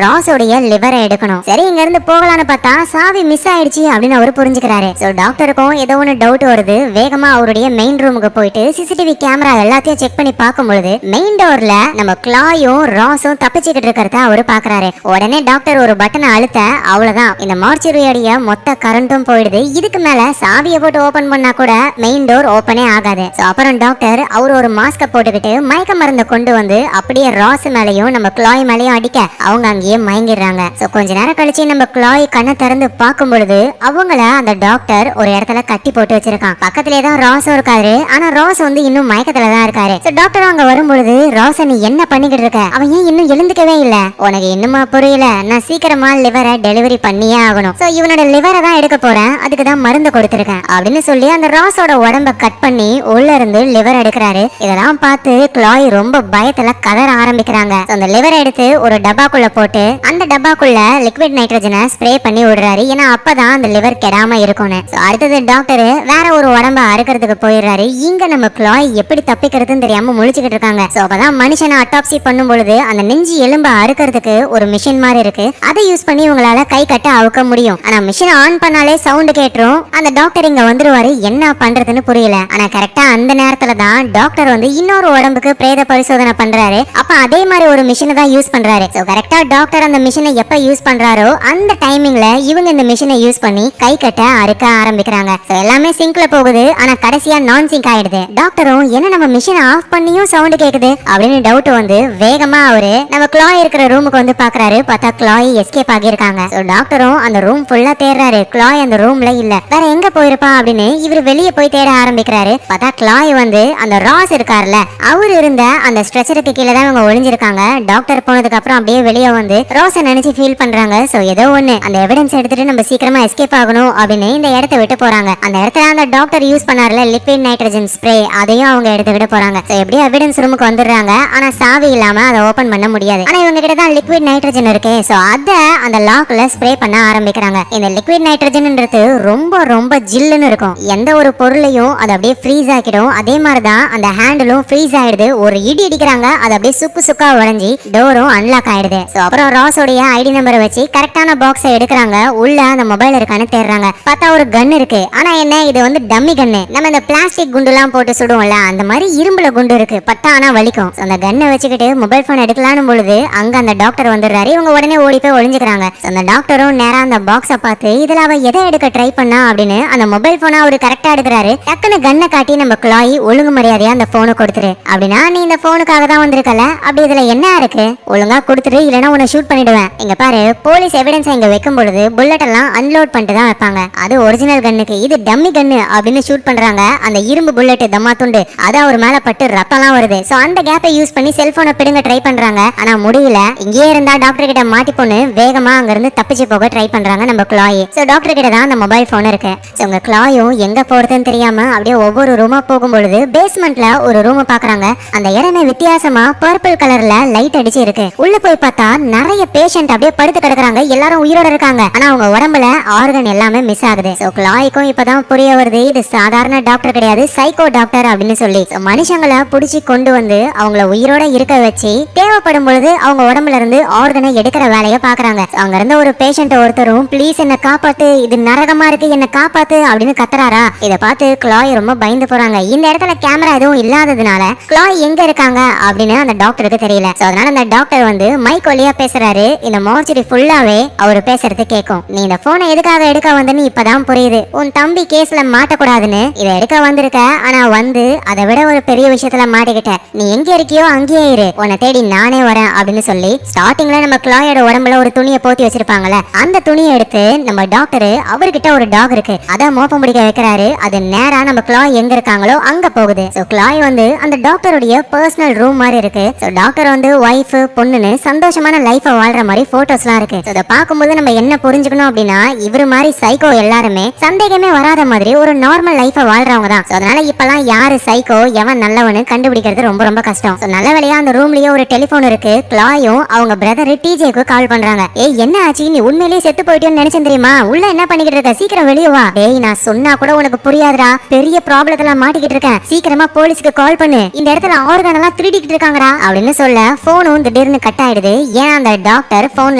ராஸோடைய லிவரை எடுக்கணும். சரி இங்க இருந்து போகலான்னு பார்த்தா சாவி மிஸ் ஆயிடுச்சு அப்படின்னு அவர் புரிஞ்சுக்கிறாரு. சோ டாக்டருக்கும் ஏதோ ஒன்னு டவுட் வருது. வேகமா அவருடைய மெயின் ரூமுக்கு போயிட்டு சிசிடிவி கேமரா எல்லாத்தையும் செக் பண்ணி பார்க்கும்போது பொழுது மெயின் டோர்ல நம்ம கிளாயும் ராஸும் தப்பிச்சுக்கிட்டு இருக்கிறத அவரு பாக்குறாரு. உடனே டாக்டர் ஒரு பட்டனை அழுத்த அவ்வளவுதான் இந்த மார்ச்சுரியோடைய மொத்த கரண்ட்டும் போயிடுது. இதுக்கு மேல சாவியை போட்டு ஓபன் பண்ணா கூட மெயின் டோர் ஓபனே ஆகாது. அப்புறம் டாக்டர் அவர் ஒரு மாஸ்க போட்டுக்கிட்டு மயக்க மருந்தை கொண்டு வந்து அப்படியே ராஸ் மேலையும் நம்ம கிளாய் மேலையும் அடிக்க அவங்க அங்கேயே மயங்கிடுறாங்க. கொஞ்ச நேரம் கழிச்சு நம்ம கிளாய் கண்ணை திறந்து பார்க்கும் பொழுது அவங்கள அந்த டாக்டர் ஒரு இடத்துல கட்டி போட்டு வச்சிருக்கான். பக்கத்திலே தான் ராஸும் இருக்காரு. ஆனா ராஸ் வந்து இன்னும் மயக்கத்துல தான் இருக்காரு. டாக்டர் அங்க வரும்பொழுது ராஸ நீ என்ன பண்ணிக்கிட்டு இருக்க, அவன் ஏன் இன்னும் எழுந்துக்கவே இல்ல, உனக்கு இன்னுமா புரியல, நான் சீக்கிரமா லிவரை டெலிவரி பண்ணியே ஆகணும், இவனோட லிவரை தான் எடுக்க போறேன், அதுக்கு தான் மருந்து கொடுத்திருக்கேன் அப்படின்னு சொல்லி அந்த ராஸோட உடம்ப கட் பண்ணி உள்ள இருந்து லிவர் எடுக்கிறாரு. இதெல்லாம் பார்த்து கிளாய் ரொம்ப பயத்துல கதற ஆரம்பிக்கிறாங்க. அந்த லிவர் எடுத்து ஒரு டப்பாக்குள்ள போட்டு அந்த டப்பாக்குள்ள லிக்விட் நைட்ரஜனை ஸ்ப்ரே பண்ணி விடுறாரு. ஏன்னா அப்பதான் அந்த லிவர் கெடாம இருக்கும்னு. அடுத்தது டாக்டர் வேற ஒரு உடம்ப அறுக்கிறதுக்கு போயிடுறாரு. இங்க நம்ம கிளாய் எப்படி தப்பிக்கிறதுன்னு தெரியாம முழிச்சுக்கிட்டு இருக்காங்க. அப்பதான் மனுஷனை அட்டாப்சி பண்ணும் பொழுது அந்த நெஞ்சு எலும்ப அறுக்கிறதுக்கு ஒரு மிஷின் மாதிரி இருக்கு. அதை யூஸ் பண்ணி உங்களால கை கட்ட அவுக்க முடியும். ஆனா மிஷின் ஆன் பண்ணாலே சவுண்ட் கேட்டுரும். அந்த டாக்டர் இங்க வந்துருவாரு. என்ன பண்றதுன்னு புரியல. ஆனா கரெக்டா அந்த நேரத்துல தான் டாக்டர் வந்து இன்னொரு உடம்புக்கு பிரேத பரிசோதனை பண்றாரு. அப்ப அதே மாதிரி ஒரு மிஷினை தான் யூஸ் பண்றாரு. கரெக்டா டாக்டர் அந்த மிஷினை எப்ப யூஸ் பண்றாரோ அந்த டைமிங்ல இவங்க இந்த மிஷினை யூஸ் பண்ணி கை கட்ட அறுக்க ஆரம்பிக்கிறாங்க. எல்லாமே சிங்க்ல போகுது. ஆனா கடைசியா நான் சிங்க் ஆயிடுது. டாக்டரும் என்ன நம்ம மிஷினை ஆஃப் பண்ணியும் சவுண்ட் கேக்குது அப்படின்னு டவுட் வந்து வேகமா அவரு நம்ம கிளாய் இருக்கிற ரூமுக்கு வந்து பாக்குறாரு. பார்த்தா கிளாய் எஸ்கேப் ஆகியிருக்காங்க. டாக்டரும் அந்த ரூம் ஃபுல்லா தேடுறாரு. கிளாய் அந்த ரூம்ல இல்ல, வேற எங்க போயிருப்பா அப்படின்னு இவர் வெளியே போய் தேட ஆரம்பிக்கிறாரு. பார்த்தா கிளாய் வந்து அந்த ராஸ் இருக்காருல்ல அவர் இருந்த அந்த ஸ்ட்ரெச்சருக்கு கீழே தான் அவங்க ஒளிஞ்சிருக்காங்க. டாக்டர் போனதுக்கு அப்புறம் அப்படியே வெளியே வந்து ரோஸை நினைச்சு ஃபீல் பண்றாங்க. ஏதோ ஒண்ணு அந்த எவிடன்ஸ் எடுத்துட்டு நம்ம சீக்கிரமா எஸ்கேப் ஆகணும் அப்படின்னு இந்த இடத்தை விட்டு போறாங்க. அந்த இடத்துல அந்த டாக்டர் யூஸ் பண்ணார்ல லிக்விட் நைட்ரஜன் ஸ்ப்ரே அதையும் அவங்க எடுத்து விட போறாங்க. எப்படியும் எவிடன்ஸ் ரூமுக்கு வந்துடுறாங்க. ஆனா சாவி இல்லாம அதை ஓபன் பண்ண முடியாது. ஆனா இவங்க கிட்ட தான் லிக்விட் நைட்ரஜன் இருக்கு. அத அந்த லாக்ல ஸ்ப்ரே பண்ண ஆரம்பிக்கிறாங்க. இந்த லிக்விட் நைட்ரஜன்ன்றது ரொம்ப ரொம்ப ஜில்லுன்னு இருக்கும். எந்த ஒரு பொருளையும் அது அப்படியே ஃப்ரீஸ் ஆக்கிடும். அதே மாதிரிதான் அந்த ஹேண்டிலும் ஃப்ரீஸ் ஆயிடுது. ஒரு இடி அடிக்கிறாங்க, அது அப்படியே சுக்கு சுக்கா உடைஞ்சி டோரும் அன்லாக் ஆயிடுது. அப்புறம் ராஸோடைய ஐடி நம்பரை வச்சு கரெக்டான பாக்ஸை எடுக்கிறாங்க. உள்ள அந்த மொபைல் இருக்கான்னு தேடுறாங்க. பார்த்தா ஒரு கன் இருக்கு. ஆனா என்ன, இது வந்து டம்மி கன்னு. நம்ம இந்த பிளாஸ்டிக் குண்டுலாம் போட்டு சுடுவோம்ல அந்த மாதிரி இரும்புல குண்டு இருக்கு. பட்டா ஆனா வலிக்கும். அந்த கன்னை வச்சுக்கிட்டு மொபைல் போன் எடுக்கலான்னு பொழுது அங்க அந்த டாக்டர் வந்துடுறாரு. இவங்க உடனே ஓடி போய் ஒளிஞ்சுக்கிறாங்க. அந்த டாக்டரும் நேரா அந்த பாக்ஸை பார்த்து இதுல அவ எதை எடுக்க ட்ரை பண்ணா அப்படின்னு அந்த மொபைல் போனை அவரு கரெக்டா எடுக்கிறாரு. டக்குன்னு கன்னை காட்டி நம்ம கிளாய் ஒழுங்கு மரியாதையா அந்த போனை கொடுத்துரு அப்படின்னா, நீ இந்த போனுக்காக தான் வந்திருக்கல, அப்படி இதுல என்ன இருக்கு, ஒழுங்கா கொடுத்துரு இல்லைன்னா உன்னை ஷூட் பண்ணிடுவேன். இங்க பாரு, போலீஸ் எவிடன்ஸ் இங்க வைக்கும் பொழுது புல்லட் எல்லாம் அன்லோட் பண்ணிட்டு தான் வைப்பாங்க. அது ஒரிஜினல் கன்னுக்கு, இது டம்மி கன்னு அப்படின்னு ஷூட் பண்றாங்க. அந்த இரும்பு புல்லட் தம்மா துண்டு அது அவர் மேல பட்டு ரத்தம்லாம் வருது. அந்த கேப்பை யூஸ் பண்ணி செல்போனை பிடுங்க ட்ரை பண்றாங்க. ஆனா முடியல. இங்கே இருந்தா டாக்டர் கிட்ட மாட்டி பொண்ணு வேகமா அங்க இருந்து தப்பிச்சு போக ட்ரை பண்றாங்க நம்ம கிளாய். டாக்டர் கிட்ட தான் அந்த மொபைல் போன் இருக்கு. உங்க கிளாயும் எங்க போறதுன்னு தெரியாம அப்படியே ஒவ்வொரு ரூமா போகும்பொழுது பேஸ்மெண்ட்ல ஒரு ரூம் பாக்குறாங்க. அந்த இடமே வித்தியாசமா பர்பிள் கலர்ல லைட் அடிச்சு இருக்கு. உள்ள போய் பார்த்தா நிறைய பேஷண்ட் அப்படியே படுத்து கிடக்குறாங்க. எல்லாரும் உயிரோட இருக்காங்க. ஆனா அவங்க உடம்புல ஆர்கன் எல்லாமே மிஸ் ஆகுது. கிளாய்க்கும் இப்பதான் புரிய வருது, இது சாதாரண டாக்டர் கிடையாது, சைக்கோ டாக்டர் அப்படின்னு சொல்லி மனுஷங்களை புடிச்சு கொண்டு வந்து அவங்கள உயிரோட இருக்க வச்சு தேவைப்படும் பொழுது அவங்க உடம்புல இருந்து ஆர்கனை எடுக்கிற வேலையை பாக்குறாங்க. அங்க இருந்த ஒரு பேஷண்ட் ஒருத்தரும் ப்ளீஸ் என்ன காப்பாத்து, இது நரகமா இருக்கு, என்ன காப்பாத்து அப்படின்னு கத்துறாரா. இத பார்த்து கிளாய் ரொம்ப பயந்து போறாங்க. இந்த இடத்துல கேமரா எதுவும் இல்லாததுனால கிளாய் எங்க இருக்காங்க அப்படின்னு அந்த டாக்டருக்கு தெரியல. அதனால அந்த டாக்டர் வந்து மைக் வழியா பேசுறாரு. இந்த மார்ச்சரி ஃபுல்லாவே அவர் பேசுறது கேட்கும். நீ இந்த போனை எதுக்காக எடுக்க வந்தன்னு இப்பதான் புரியுது. உன் தம்பி கேஸ்ல மாட்டக்கூடாதுன்னு இதை எடுக்க வந்திருக்க. ஆனா வந்து அதை விட ஒரு பெரிய விஷயத்துல மாட்டிக்கிட்ட. நீ எங்க இருக்கியோ அங்கேயே இரு, உன்னை தேடி நானே வரேன் அப்படின்னு சொல்லி ஸ்டார்டிங்ல நம்ம கிளாயோட உடம்புல ஒரு துணியை போத்தி வச்சிருப்பாங்கல்ல, அந்த துணியை எடுத்து நம்ம டாக்டர் அவர்கிட்ட ஒரு டாக் இருக்கு அதை மோப்பம் பிடிக்க வைக்கிறாரு. அது நேரா நம்ம கிளாய் எங்க இருக்காங்களோ அங்க போகுது. கிளாய் வந்து அந்த டாக்டருடைய பர்சனல் ரூம் மாதிரி இருக்கு. டாக்டர் வந்து ஒய்ஃப் பொண்ணுன்னு சந்தோஷமான லைஃப வாழ்ற மாதிரி போட்டோஸ்லாம் இருக்கு. இதை பார்க்கும்போது நம்ம என்ன புரிஞ்சுக்கணும் அப்படின்னா, இவரு மாதிரி சைக்கோ எல்லாருமே சந்தேகமே வராத மாதிரி ஒரு நார்மல் லைஃப வாழ்றவங்க தான். அதனால இப்பெல்லாம் யாரு சைக்கோ எவன் நல்லவனு கண்டுபிடிக்கிறது ரொம்ப ரொம்ப கஷ்டம். நல்ல வேளையா அந்த ரூம்லயே ஒரு டெலிபோன் இருக்கு. கிளாயும் அவங்க பிரதர் டிஜேக்கு கால் பண்றாங்க. ஏய் என்ன ஆச்சு, நீ உண்மையிலேயே செத்து போயிட்டேன்னு நினைச்சேன் தெரியுமா, உள்ள என்ன பண்ணிக்கிட்டு இருக்க, சீக்கிரம் வெளியே வா. டேய் நான் சொன்னா கூட உனக்கு புரியாதுடா, பெரிய ப்ராப்ளத்துல மாட்டிக்கிட்டு இருக்கேன், சீக்கிரமா போலீஸ்க்கு கால் பண்ணு, இந்த இடத்துல ஆர்கன் எல்லாம் திருடிக்கிட்டு இருக்காங்கடா அப்படின்னு சொல்ல போனும் திடீர்னு கட் ஆயிடுது. ஏன்னா அந்த டாக்டர் போன்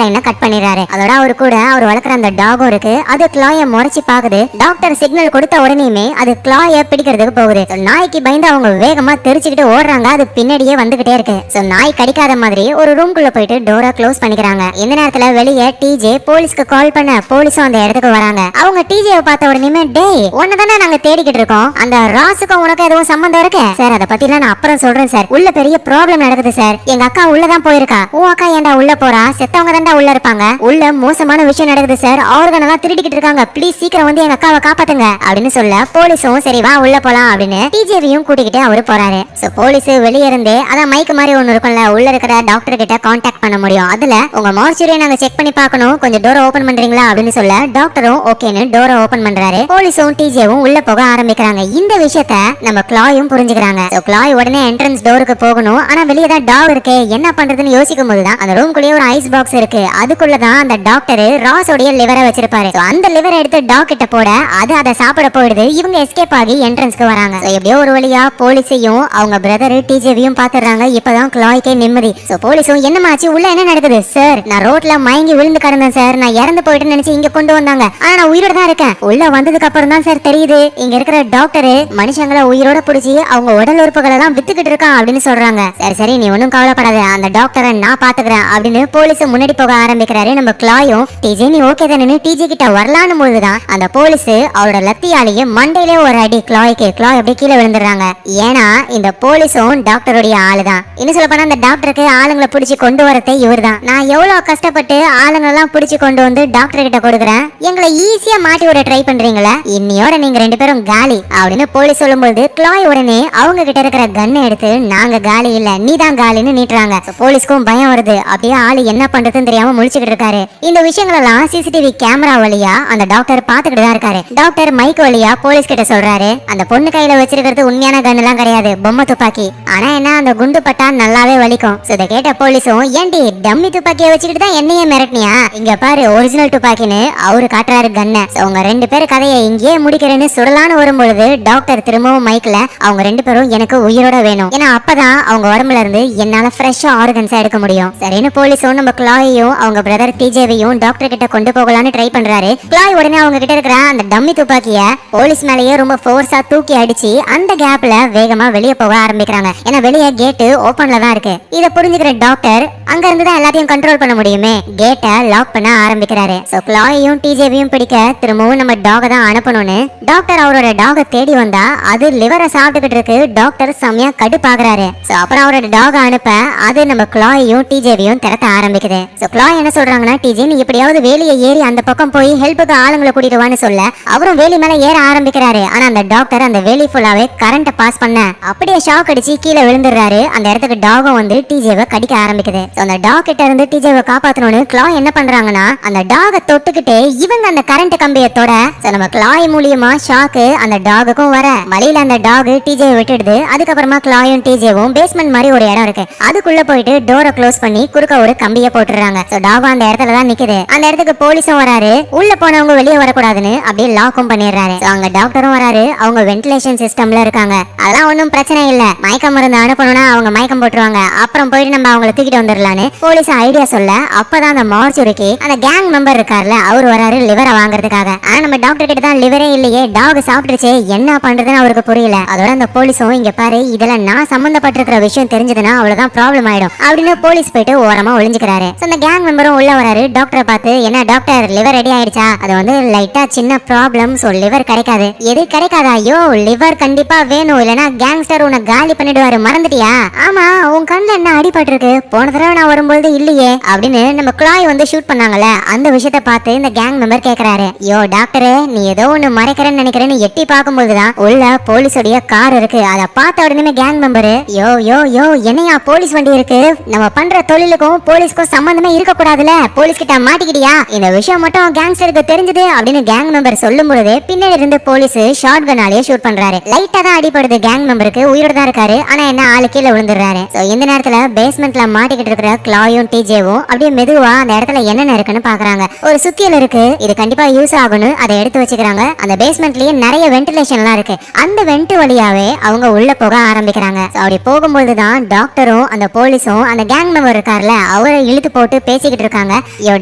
லைனை கட் பண்ணிடுறாரு. அதோட அவரு கூட அவர் வளர்க்குற அந்த டாகும் இருக்கு. அது கிளாய முறைச்சு பாக்குது. டாக்டர் சிக்னல் கொடுத்த உடனேயுமே அது கிளாய பிடிக்கிறதுக்கு போகுது. நாய்க்கு பயந்து அவங்க வேகமா தெரிச்சுக்கிட்டு ஓடுற பாக்குறாங்க அது பின்னாடியே வந்துகிட்டே இருக்கு. சோ நாய் கடிக்காத மாதிரி ஒரு ரூம்குள்ள போயிட்டு டோரை க்ளோஸ் பண்ணிக்கிறாங்க. இந்த நேரத்துல வெளியே டிஜே போலீஸ்க்கு கால் பண்ண போலீஸும் அந்த இடத்துக்கு வராங்க. அவங்க டிஜேவை பார்த்த உடனே டேய் உன்னதானே நாங்க தேடிக்கிட்டு இருக்கோம், அந்த ராசுக்கும் உனக்கு எதுவும் சம்பந்தம் இருக்கு சார்? அதை பத்தி நான் அப்புறம் சொல்றேன் சார். உள்ள பெரிய ப்ராப்ளம் நடக்குது சார். எங்க அக்கா உள்ளதான் போயிருக்கா. உன் அக்கா ஏன்டா உள்ள போறா? செத்தவங்க தான்டா உள்ள இருப்பாங்க. உள்ள மோசமான விஷயம் நடக்குது சார். ஆர்கன் எல்லாம் திருடிக்கிட்டு இருக்காங்க. ப்ளீஸ் சீக்கிரம் வந்து எங்க அக்காவை காப்பாத்துங்க அப்படின்னு சொல்ல போலீஸும் சரி வா உள்ள போலாம் அப்படின்னு டிஜேவையும் கூட்டிக்கிட்டு அவரு போறாரு. சோ போலீஸ் வெளியே இருந்து அதான் மைக் மாதிரி ஒண்ணு இருக்கும்ல, உள்ள இருக்கிற டாக்டர் கிட்ட கான்டாக்ட் பண்ண முடியும். அதுல உங்க மார்ச்சுரியை நாங்க செக் பண்ணி பார்க்கணும், கொஞ்சம் டோரை ஓபன் பண்றீங்களா அப்படின்னு சொல்ல டாக்டரும் ஓகேன்னு டோரை ஓபன் பண்றாரு. போலீஸும் டிஜேவும் உள்ள போக ஆரம்பிக்கிறாங்க. இந்த விஷயத்த நம்ம கிளாயும் புரிஞ்சுக்கிறாங்க. சோ கிளாய் உடனே என்ட்ரன்ஸ் டோருக்கு போகணும். ஆனா வெளியே தான் டாக் இருக்கு, என்ன பண்றதுன்னு யோசிக்கும் போதுதான் அந்த ரூம்குள்ளேயே ஒரு ஐஸ் பாக்ஸ் இருக்கு. அதுக்குள்ளதான் அந்த டாக்டர் ராஸோடைய லிவரை வச்சிருப்பாரு. அந்த லிவரை எடுத்து டாக் கிட்ட போட அது அதை சாப்பிட போயிடுது. இவங்க எஸ்கேப் ஆகி என்ட்ரன்ஸ்க்கு வராங்க. எப்படியோ ஒரு வழியா போலீஸையும் அவங்க பிரதர் டிஜேவையும் பாத்துறாங்க. இப்பதான் கிளாய்க்கே நிம்மதி. சோ போலீஸும் என்னமாச்சு, உள்ள என்ன நடக்குது சார்? நான் ரோட்ல மயங்கி விழுந்து கிடந்தேன் சார். நான் இறந்து போயிட்டு நினைச்சு இங்க கொண்டு வந்தாங்க. ஆனா நான் உயிரோட தான் இருக்கேன். உள்ள வந்ததுக்கு அப்புறம் தான் சார் தெரியுது இங்க இருக்கிற டாக்டர் மனுஷங்களை உயிரோட புடிச்சு அவங்க உடல் உறுப்புகளை எல்லாம் வித்துக்கிட்டு இருக்கான் அப்படின்னு சொல்றாங்க. சரி சரி நீ ஒன்னும் கவலைப்படாத, அந்த டாக்டரை நான் பாத்துக்கிறேன் அப்படின்னு போலீஸ் முன்னாடி போக ஆரம்பிக்கிறாரு. நம்ம கிளாயும் டிஜே நீ ஓகே தானே டிஜே கிட்ட வரலான்னு போதுதான் அந்த போலீஸ் அவரோட லத்தியாலேயே மண்டையிலே ஒரு அடி கிளாய்க்கு. கிளாய் அப்படியே கீழே விழுந்துடுறாங்க. ஏன்னா இந்த போலீஸும் டாக்டருடைய ஆளுதான். இன்னும் சொல்ல போனா அந்த டாக்டருக்கு ஆளுங்களை பிடிச்சி கொண்டு வரதே இவர் தான். நான் எவ்வளவு கஷ்டப்பட்டு ஆளுங்கெல்லாம் பிடிச்சி கொண்டு வந்து டாக்டர் கிட்ட கொடுக்குறேன், எங்களை ஈஸியா மாட்டி விட ட்ரை பண்றீங்களா? இன்னையோட நீங்க ரெண்டு பேரும் காலி அப்படின்னு போலீஸ் சொல்லும்போது கிளாய் உடனே அவங்க கிட்ட இருக்கிற கன்னை எடுத்து நாங்க காலி இல்ல நீ தான் காலின்னு நீட்டுறாங்க. போலீஸ்க்கும் பயம் வருது. அப்படியே ஆளு என்ன பண்றதுன்னு தெரியாம முழிச்சுக்கிட்டு இருக்காரு. இந்த விஷயங்கள் எல்லாம் சிசிடிவி கேமரா வழியா அந்த டாக்டர் பாத்துக்கிட்டு தான் இருக்காரு. டாக்டர் மைக் வழியா போலீஸ் கிட்ட சொல்றாரு, அந்த பொண்ணு கையில வச்சிருக்கிறது உண்மையான கன் எல்லாம் கிடையாது, பொம்மை துப்பாக்கி. ஆனா என்ன அந்த குண்டு பட்டா நல்லாவே வலிக்கும். இதை கேட்ட போலீஸும் ஏண்டி டம்மி துப்பாக்கியை வச்சுக்கிட்டு தான் என்னையே மிரட்டினியா? இங்க பாரு ஒரிஜினல் துப்பாக்கின்னு அவரு காட்டுறாரு கண்ணை. உங்க ரெண்டு பேரு கதையை இங்கேயே முடிக்கிறேன்னு சுடலான்னு வரும்பொழுது டாக்டர் திரும்பவும் மைக்ல அவங்க ரெண்டு பேரும் எனக்கு உயிரோட வேணும், ஏன்னா அப்பதான் அவங்க உடம்புல இருந்து என்னால ஃப்ரெஷ்ஷா ஆர்கன்ஸா எடுக்க முடியும். சரின்னு போலீஸும் நம்ம கிளாயையும் அவங்க பிரதர் டிஜேவையும் டாக்டர் கிட்ட கொண்டு போகலான்னு ட்ரை பண்றாரு. கிளாய் உடனே அவங்க கிட்ட இருக்கிற அந்த டம்மி துப்பாக்கிய போலீஸ் மேலேயே ரொம்ப ஃபோர்ஸா தூக்கி அடிச்சு அந்த கேப்ல வேகமா வெளியே போக ஆரம்பிக்கிறாங்க. ஏன்னா வெளியே கேட்டு ஓபன்ல தான் இருக்கு. இத புரிஞ்சுக்கிற டாக்டர் அங்க இருந்து தான் எல்லாத்தையும் கண்ட்ரோல் பண்ண முடியுமே, கேட்டை லாக் பண்ண ஆரம்பிக்கிறாரு. சோ கிளாயையும் டிஜேவையும் பிடிக்க திரும்பவும் நம்ம டாக தான் அனுப்பணும்னு டாக்டர் அவரோட டாக தேடி வந்தா அது லிவரை சாப்பிட்டுக்கிட்டு இருக்கு. டாக்டர் செம்மையா கடுப்பாக்குறாரு. சோ அப்புறம் அவரோட டாக அனுப்ப அது நம்ம கிளாயையும் டிஜேவையும் திரட்ட ஆரம்பிக்குது. சோ கிளாய் என்ன சொல்றாங்கன்னா, டிஜே நீ எப்படியாவது வேலியை ஏறி அந்த பக்கம் போய் ஹெல்ப்புக்கு ஆளுங்களை கூட்டிட்டு வான்னு சொல்ல அவரும் வேலி மேல ஏற ஆரம்பிக்கிறாரு. ஆனா அந்த டாக்டர் அந்த வேலி ஃபுல்லாவே கரண்ட பாஸ் பண்ண அப்படியே ஷாக் அடிச்சு கீழே விழுந்துடுறாரு. அந்த இடத்துக்கு டாகும் வந்து டிஜேவை கடிக்க ஆரம்பிக்குது. அந்த டாக் கிட்ட இருந்து டிஜேவை காப்பாத்தணும்னு கிளாய் என்ன பண்றாங்கன்னா, அந்த டாக தொட்டுக்கிட்டு இவங்க அந்த கரண்ட் கம்பியை தொட நம்ம கிளாய் மூலியமா ஷாக்கு அந்த டாகுக்கும் வர வழியில அந்த டாக் டிஜேவை விட்டுடுது. அதுக்கப்புறமா கிளாயும் டிஜேவும் பேஸ்மெண்ட் மாதிரி ஒரு இடம் இருக்கு, அதுக்குள்ள போயிட்டு டோரை க்ளோஸ் பண்ணி குறுக்க ஒரு கம்பியை போட்டுறாங்க. டாகும் அந்த இடத்துல தான் நிக்குது. அந்த இடத்துக்கு போலீஸும் வராரு. உள்ள போனவங்க வெளியே வரக்கூடாதுன்னு அப்படியே லாக்கும் பண்ணிடுறாரு. அங்க டாக்டரும் வராரு. அவங்க வென்டிலேஷன் சிஸ்டம்ல இருக்காங்க. அதெல்லாம் ஒன்னும் பிரச்சனை இல்ல, மயக்கம் மருந்து அனுப்பணும்னா அவங்க மயக்கம் போட்டுருவாங்க, அப்புறம் போயிட்டு நம்ம அவங்களை தூக்கிட்டு வந்துடலான்னு போலீஸ் ஐடியா சொல்ல அப்பதான் அந்த மார்ச்சுரிக்கு அந்த கேங் மெம்பர் இருக்காருல அவர் வராரு லிவரை வாங்குறதுக்காக. ஆனா நம்ம டாக்டர் கிட்ட தான் லிவரே இல்லையே, டாக் சாப்பிட்டுருச்சு, என்ன பண்றதுன்னு அவருக்கு புரியல. அதோட அந்த போலீஸும் இங்க பாரு இதுல நான் சம்பந்தப்பட்டிருக்கிற விஷயம் தெரிஞ்சதுன்னா அவ்வளவுதான் ப்ராப்ளம் ஆயிடும் அப்படின்னு போலீஸ் போயிட்டு ஓரமா ஒளிஞ்சுக்கிறாரு. அந்த கேங் மெம்பரும் உள்ள வராரு. டாக்டரை பார்த்து என்ன டாக்டர் லிவர் ரெடி ஆயிடுச்சா? அது வந்து லைட்டா சின்ன ப்ராப்ளம், சோ லிவர் கிடைக்காது. எது கிடைக்காதா? ஐயோ லிவர் கண்டிப்பா வேணும், இல்லனா கேங்ஸ்டர் உன்னை காலி பண்ணிடுவாரு, மறந்துட்டியா? ஆமா உன் கண்ணுல என்ன அடிபட்டு இருக்கு? போன தடவை நான் வரும்போது இல்லையே அப்படின்னு நம்ம கிளாய் வந்து ஷூட் பண்ணாங்கல்ல, அந்த விஷயத்த பார்த்து இந்த கேங் மெம்பர் கேக்குறாரு, யோ டாக்டர் நீ ஏதோ ஒண்ணு மறைக்கிறேன்னு நினைக்கிறேன்னு எட்டி பார்க்கும்போதுதான் உள்ள போலீஸோடைய கார் இருக்கு. அதை பார்த்த உடனே கேங் மெம்பர் யோ யோ யோ என்னையா போலீஸ் வண்டி இருக்கு, நம்ம பண்ற தொழிலுக்கும் போலீஸ்க்கும் சம்பந்தமே இருக்க கூடாதுல, போலீஸ் கிட்ட மாட்டிக்கிட்டியா? இந்த விஷயம் மட்டும் கேங்ஸ்டருக்கு தெரிஞ்சது அப்படின்னு கேங் மெம்பர் சொல்லும் பொழுது பின்னாடி இருந்து போலீஸ் ஷார்ட் கன்னாலேயே ஷூட் பண்றாரு. லைட்டா தான் அடிபடுது கேங் மெம்பருக்கு, உயிரோட தான் இருக்காரு. ஆனா என்ன ஆளு கீழே விழுந்துடுறாரு. இந்த நேரத்துல பேஸ்மெண்ட்ல மாட்டிக்கிட்டு இருக்கிற இருக்கிற கிளாயும் டிஜேவும் அப்படியே மெதுவா அந்த இடத்துல என்னென்ன இருக்குன்னு பாக்குறாங்க. ஒரு சுத்தியல் இருக்கு, இது கண்டிப்பா யூஸ் ஆகும்னு அதை எடுத்து வச்சுக்கிறாங்க. அந்த பேஸ்மெண்ட்லயே நிறைய வென்டிலேஷன்லாம் இருக்கு. அந்த வென்ட் வழியாவே அவங்க உள்ள போக ஆரம்பிக்கிறாங்க. அப்படி போகும்போதுதான் டாக்டரும் அந்த போலீஸும் அந்த கேங் மெம்பர் இருக்கார்ல அவரை இழுத்து போட்டு பேசிக்கிட்டு இருக்காங்க. ஐயோ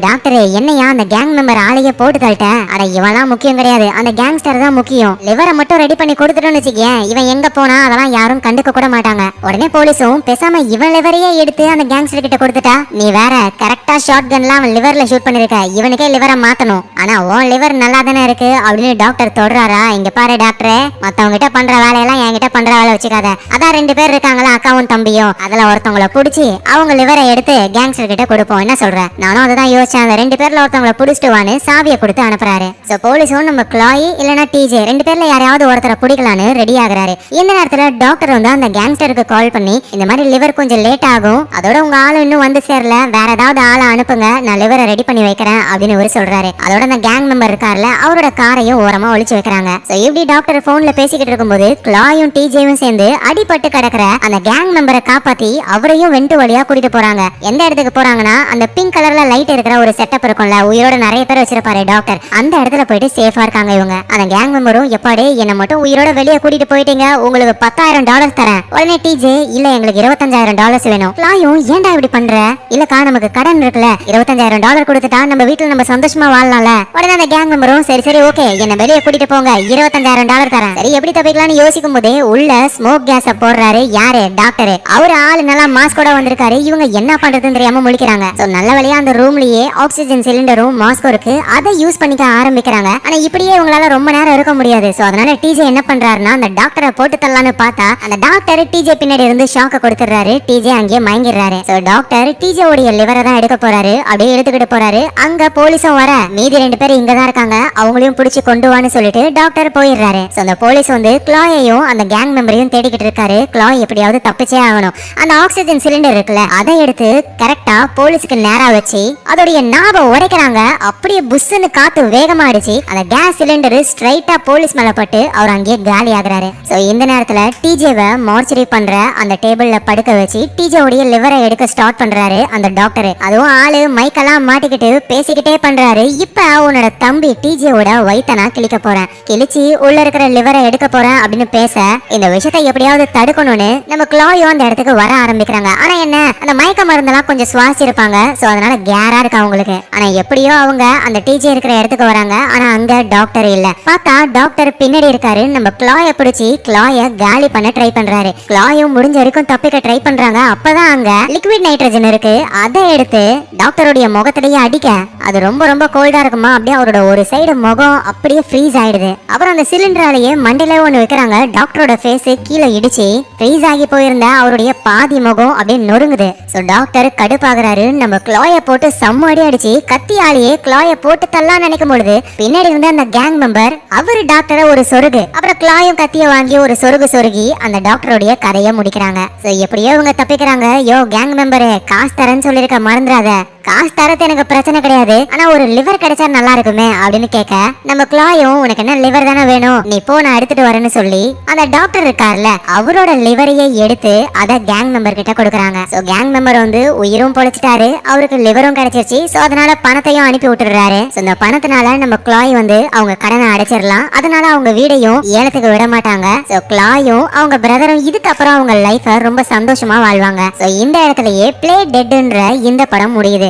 டாக்டர், என்னையா அந்த கேங் மெம்பர் ஆளையே போட்டு தள்ளிட்டேன். அட இவெல்லாம் முக்கியம் கிடையாது, அந்த கேங்ஸ்டர் தான் முக்கியம். லிவரை மட்டும் ரெடி பண்ணி கொடுத்துட்டோம்னு வச்சுக்கேன், இவன் எங்க போனா அதெல்லாம் யாரும் கண்டுக்க கூட மாட்டாங்க. உடனே போலீஸும் பேசாம இவன் லிவரையே எடுத்து அந்த கேங்ஸ்டர் கிட்ட கொடுத்துட்டா, நீ வேற கரெக்டா ஷார்ட் கன்லாம் அவன் லிவர்ல ஷூட் பண்ணிருக்க, இவனுக்கே லிவரை மாத்தணும். ஆனா உன் லிவர் நல்லா தானே இருக்கு அப்படின்னு டாக்டர் தொடராரா. இங்க பாரு டாக்டர், மத்தவங்க கிட்ட பண்ற வேலையெல்லாம் என்கிட்ட பண்ற வேலை வச்சுக்காத. அதான் 2 பேர் இருக்காங்களா, அக்காவும் தம்பியும், அதுல ஒருத்தவங்கள புடிச்சு அவங்க லிவரை எடுத்து கேங்ஸ்டர் கிட்ட கொடுப்போம். என்ன சொல்ற? நானும் அதுதான் யோசிச்சேன். அந்த 2 பேர்ல ஒருத்தவங்கள புடிச்சிட்டு வான்னு சாவியை கொடுத்து அனுப்புறாரு. சோ போலீஸும் நம்ம கிளாய் இல்லனா டிஜே 2 பேர்ல யாரையாவது ஒருத்தரை பிடிக்கலான்னு ரெடி ஆகுறாரு. இந்த நேரத்துல டாக்டர் வந்து அந்த கேங்ஸ்டருக்கு கால் பண்ணி, இந்த மாதிரி லிவர் கொஞ்சம் லேட் ஆகும், அதோட உங்க ஆளு இன்னும் வந்து சேரல, வேற ஏதாவது ஆளை அனுப்புங்க, நான் லிவரை ரெடி பண்ணி வைக்கிறேன் அப்படின்னு இவரு சொல்றாரு. அதோட அந்த கேங் மெம்பர் இருக்கார்ல அவரோட காரையும் ஓரமா ஒளிச்சு வைக்கிறாங்க. சோ இப்படி டாக்டர் போன்ல பேசிக்கிட்டு இருக்கும்போது கிளாயும் டிஜேவும் சேர்ந்து அடிபட்டு கிடக்குற அந்த கேங் மெம்பரை காப்பாத்தி அவரையும் வெண்டு வழியா கூட்டிட்டு போறாங்க. எந்த இடத்துக்கு போறாங்கன்னா, அந்த பிங்க் கலர்ல லைட் இருக்கிற ஒரு செட்டப் இருக்கும்ல, உயிரோட நிறைய பேர் வச்சிருப்பாரு டாக்டர், அந்த இடத்துல போயிட்டு சேஃபா இருக்காங்க இவங்க. அந்த கேங் மெம்பரும், எப்பாடி என்ன மட்டும் உயிரோட வெளியே கூட்டிட்டு போயிட்டீங்க, உங்களுக்கு $10,000 தரேன். உடனே டிஜே, இல்ல எங்களுக்கு $25,000 வேணும். கிளாயும், ஏன்டா இப்படி பண்ற? இல்லக்கா நமக்கு கடன் இருக்குல்ல, $25,000 கொடுத்துட்டா நம்ம வீட்டுல நம்ம சந்தோஷமா வாழலாம்ல. உடனே அந்த கேங் மெம்பரும், சரி சரி ஓகே, என்ன வெளியே கூட்டிட்டு போங்க, $25,000 தரேன். சரி எப்படி தப்பிக்கலாம்னு யோசிக்கும் போதே உள்ள ஸ்மோக் கேஸ போடுறாரு யாரு, டாக்டர். அவரு ஆளு நல்லா மாஸ்கோட வந்திருக்காரு. இவங்க என்ன பண்றதுன்னு தெரியாம முழிக்கிறாங்க. சோ நல்ல வழியா அந்த ரூம்லயே ஆக்சிஜன் சிலிண்டரும் மாஸ்கோ இருக்கு, அதை யூஸ் பண்ணிக்க ஆரம்பிக்கிறாங்க. ஆனா இப்படியே இவங்களால ரொம்ப நேரம் இருக்க முடியாது. சோ அதனால டிஜே என்ன பண்றாருன்னா, அந்த டாக்டரை போட்டு தள்ளலான்னு பார்த்தா அந்த டாக்டர் டிஜே பின்னாடி இருந்து ஷாக்க கொடுத்துறாரு. டிஜே அங்கேயே மயங்கிடுறாரு. சோ டாக்டர் டிஜே உடைய லிவரை தான் எடுக்க போறாரு. அப்படியே எடுத்துக்கிட்டு போறாரு. அங்க போலீஸும் வர, மீதி 2 பேர் இங்க தான் இருக்காங்க, அவங்களையும் பிடிச்சு கொண்டு வான்னு சொல்லிட்டு டாக்டர் போயிடுறாரு. சோ அந்த போலீஸ் வந்து கிளாயையும் அந்த கேங் மெம்பரையும் தேடிக்கிட்டு இருக்காரு. கிளாய் எப்படியாவது தப்பிச்சே ஆகணும். அந்த ஆக்சிஜன் சிலிண்டர் இருக்குல்ல, அதை எடுத்து கரெக்டா போலீஸுக்கு நேரா வச்சு அதோடைய நாபை உடைக்கிறாங்க. அப்படியே புஷ்ன்னு காத்து வேகமா அடிச்சு அந்த கேஸ் சிலிண்டர் ஸ்ட்ரைட்டா போலீஸ் மேல பட்டு அவர் அங்கேயே காலி ஆகுறாரு. சோ இந்த நேரத்துல டிஜேவை மார்ச்சரி பண்ற அந்த டேபிள்ல படுக்க வச்சு டிஜேவுடைய லிவரை எடுக்க ஸ்டார்ட் பண்றாரு அந்த டாக்டர். அதுவும் ஆளு மைக்கெல்லாம் மாட்டிக்கிட்டு பேசிக்கிட்டே பண்றாரு. இப்ப உன்னோட தம்பி டிஜேவோட வயித்தை நான் கிழிக்க போறேன், கிழிச்சு உள்ள இருக்கிற லிவரை எடுக்க போறேன் அப்படின்னு பேச, இந்த விஷயத்தை எப்படியாவது தடுக்கணும்னு நம்ம கிளாயும் அந்த இடத்துக்கு வர ஆரம்பிக்கிறாங்க. ஆனா என்ன, அந்த மயக்க மருந்தெல்லாம் கொஞ்சம் சுவாசிச்சிருப்பாங்க. சோ அதனால கேரா இருக்கு அவங்களுக்கு. ஆனா எப்படியோ அவங்க அந்த டிஜே இருக்கிற இடத்துக்கு வராங்க. ஆனா அங்க டாக்டர் இல்ல. பார்த்தா டாக்டர் பின்னாடி இருக்காரு. நம்ம கிளாய பிடிச்சி கிளாய காலி பண்ண ட்ரை பண்றாரு. கிளாயும் முடிஞ்ச வரைக்கும் தப்பிக்க ட்ரை பண்றாங்க. அப்பதான் அங்க லிக்விட் நைட்ரஜன் இருக்கு, அதை எடுத்து டாக்டருடைய முகத்திலேயே அடிக்க, அது ரொம்ப ரொம்ப கோல்டா இருக்குமா, அப்படியே அவரோட ஒரு சைடு முகம் அப்படியே ஃப்ரீஸ் ஆயிடுது. அப்புறம் அந்த சிலிண்டராலேயே மண்டையில ஒண்ணு வைக்கிறாங்க. டாக்டரோட ஃபேஸ் கீழே இடிச்சு ஃப்ரீஸ் ஆகி போயிருந்த அவருடைய பாதி முகம் அப்படியே நொறுங்குது. So doctor கடுப்பாகிறாரு. நம்ம கிளாய போட்டு செம்ம அடி அடிச்சு கத்தியாலேயே கிளாய போட்டு தள்ளலாம் நினைக்கும் பொழுது பின்னாடி இருந்த அந்த கேங் மெம்பர் அவரு டாக்டரை ஒரு சொருகு, அப்புறம் கிளாயும் கத்திய வாங்கி ஒரு சொருகி அந்த டாக்டருடைய கதையை முடிக்கிறாங்க. சோ எப்படியோ இவங்க தப்பிக்கிறாங்க. யோ கேங் மெம்பரு, காசு தரேன்னு சொல்லிருக்க மறந்துடாத. காசு தரது எனக்கு பிரச்சனை கிடையாது, ஆனா ஒரு லிவர் கிடைச்சா நல்லா இருக்குமே அப்படின்னு கேட்க, நம்ம கிளாயும், உனக்கு என்ன லிவர் தானே வேணும், நீ போ நான் எடுத்துட்டு வரேன்னு சொல்லி அந்த டாக்டர் இருக்கார்ல அவரோட லிவரையே எடுத்து அதை கேங் மெம்பர் கிட்ட கொடுக்குறாங்க. சோ கேங் மெம்பர் வந்து உயிரும் பொழைச்சிட்டாரு, அவருக்கு லிவரும் கிடைச்சிருச்சு. சோ அதனால பணத்தையும் அனுப்பி விட்டுறாரு. சோ இந்த பணத்தினால நம்ம கிளாய் வந்து அவங்க கடனை அடைச்சிடலாம். அதனால அவங்க வீடையும் ஏலத்துக்கு விட மாட்டாங்க. சோ கிளாயும் அவங்க பிரதரும் இதுக்கப்புறம் அவங்க லைஃப ரொம்ப சந்தோஷமா வாழ்வாங்க. சோ இந்த இடத்துலயே பிளே டெட்ன்ற இந்த படம் முடியுது.